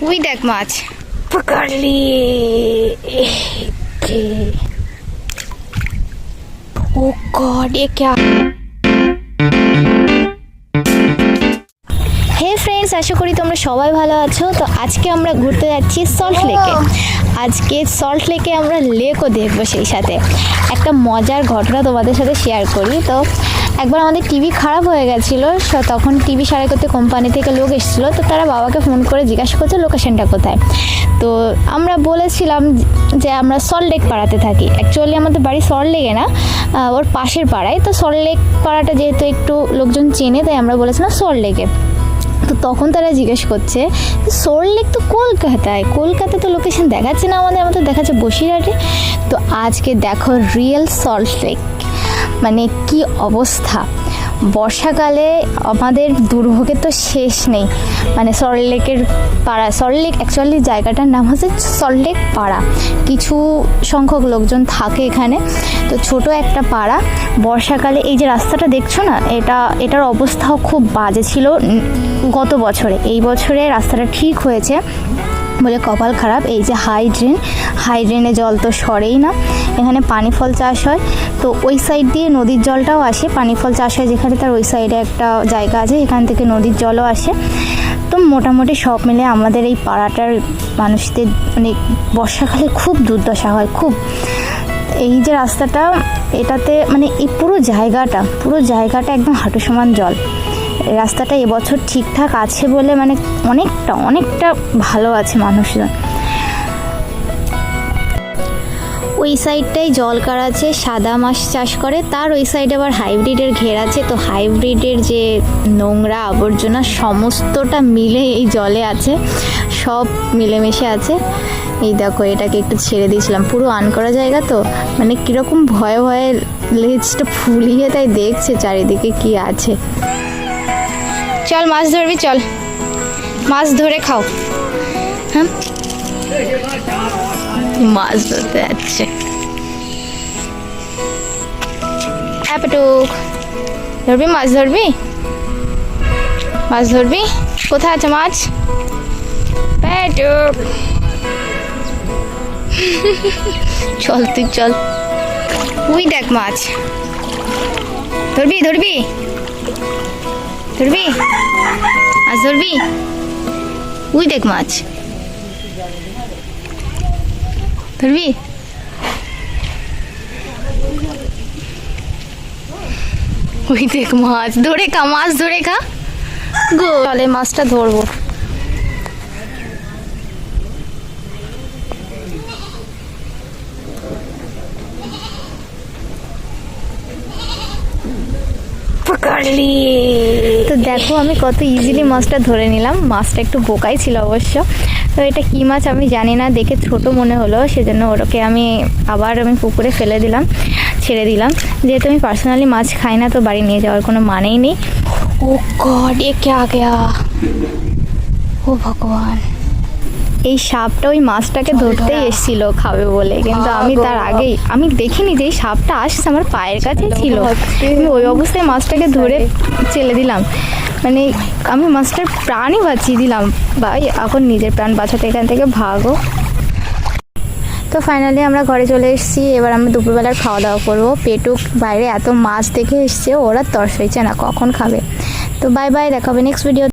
ওই দেখ মাছ পকড়লি। ও গড ये क्या। হে ফ্রেন্ডস, আশা করি তোমরা সবাই ভালো আছো। তো আজকে আমরা ঘুরতে যাচ্ছি সল্ট লেকে। আজকে সল্ট লেকে আমরা লেকও দেখবো, সেই সাথে একটা মজার ঘটনা তোমাদের সাথে শেয়ার করি। তো একবার আমাদের টিভি খারাপ হয়ে গেছিলো, তখন টিভি সারাই করতে কোম্পানি থেকে লোক এসেছিলো। তো তারা বাবাকে ফোন করে জিজ্ঞাসা করছে লোকেশনটা কোথায়। তো আমরা বলেছিলাম যে আমরা সল্ট লেক পাড়াতে থাকি। অ্যাকচুয়ালি আমাদের বাড়ি সল্ট লেকে না, ওর পাশের পাড়ায়। তো সল্ট লেক পাড়াটা যেহেতু একটু লোকজন চেনে, তাই আমরা বলেছিলাম সল্ট লেকে। তো তখন তারা জিজ্ঞেস করছে সল্ট লেক তো কলকাতায় তো লোকেশন দেখাচ্ছে না, আমাদের দেখাচ্ছে বসিরহাটে। তো আজকে দেখো রিয়েল সল্ট লেক, মানে কি অবস্থা। বর্ষাকালে আমাদের দুর্ভোগের তো শেষ নেই। মানে সল্ট লেকের পাড়া, সল্ট লেক অ্যাকচুয়ালি জায়গাটার নাম হচ্ছে সল্ট লেক পাড়া। কিছু সংখ্যক লোকজন থাকে এখানে। তো ছোট একটা পাড়া। বর্ষাকালে এই যে রাস্তাটা দেখছো না, এটার অবস্থাও খুব বাজে ছিল গত বছরে। এই বছরে রাস্তাটা ঠিক হয়েছে বলে কপাল খারাপ। এই যে হাই ড্রেনে জল তো সরেই না। এখানে পানি ফল চাষ হয়। তো ওই সাইড দিয়ে নদীর জলটাও আসে। পানি ফল চাষ হয় যেখানে, তার ওই সাইডে একটা জায়গা আছে, এখান থেকে নদীর জলও আসে। তো মোটামুটি সব মিলে আমাদের এই পাড়াটার মানুষদের মানে বর্ষাকালে খুব দুর্দশা হয় খুব। এই যে রাস্তাটা, এটাতে মানে এই পুরো জায়গাটা একদম হাঁটু সমান জল। রাস্তাটা এবছর ঠিকঠাক আছে বলে মানে অনেকটা ভালো আছে মানুষজন। ওই সাইডটাই জলকার আছে, সাদা মাছ চাষ করে। তার ওই সাইডে আবার হাইব্রিডের ঘের আছে। তো হাইব্রিডের যে নোংরা আবর্জনা সমস্তটা মিলে এই জলে আছে, সব মিলেমিশে আছে। এই দেখো, এটাকে একটু ছেড়ে দিয়েছিলাম, পুরো আন করা জায়গা। তো মানে কীরকম ভয়ে লেজটা ফুলিয়ে তাই দেখছে চারিদিকে কি আছে। চল মাছ ধরবি, চল মাছ ধরে খাও। হ্যাঁ, মাছ ধরতে যাচ্ছে ধরবি, মাছ ধরবি। কোথায় আছে মাছ? প্যাটুক চল তুই চল। ওই দেখ মাছ, ধরবি মাছ ধরবি। ওই দেখ মাছ, ধরবি। ওই দেখ মাছ ধরে খা গো। চলে মাছটা ধরবো। তো দেখো আমি কত ইজিলি মাছটা ধরে নিলাম। মাছটা একটু বোকাই ছিল অবশ্য। তো এটা কি মাছ আমি জানি না, দেখে ছোট মনে হলো, সেজন্য ওটাকে আমি পুকুরে ছেড়ে দিলাম। যেহেতু আমি পার্সোনালি মাছ খাই না, তো বাড়ি নিয়ে যাওয়ার কোনো মানেই নেই। ও গড, এ ক্যা গয়া, ও ভগবান। এই সাপটা ওই মাছটাকে ধরতেই এসেছিল খাবে বলে, কিন্তু আমি তার আগেই আমি দেখিনি যে এই সাপটা আসছে আমার পায়ের কাছে ছিল। আমি ওই অবস্থায় মাছটাকে ধরে চেলে দিলাম। মানে আমি মাছটার প্রাণই বাঁচিয়ে দিলাম। ভাই, এখন নিজের প্রাণ বাঁচাতে এখান থেকে ভাগো। তো ফাইনালি আমরা ঘরে চলে এসেছি। এবার আমরা দুপুরবেলার খাওয়া দাওয়া করবো। পেটুক বাইরে এত মাছ দেখে এসছে, ওরা তর্স হয়েছে না কখন খাবে। তো বাই বাই, দেখা হবে নেক্সট ভিডিও।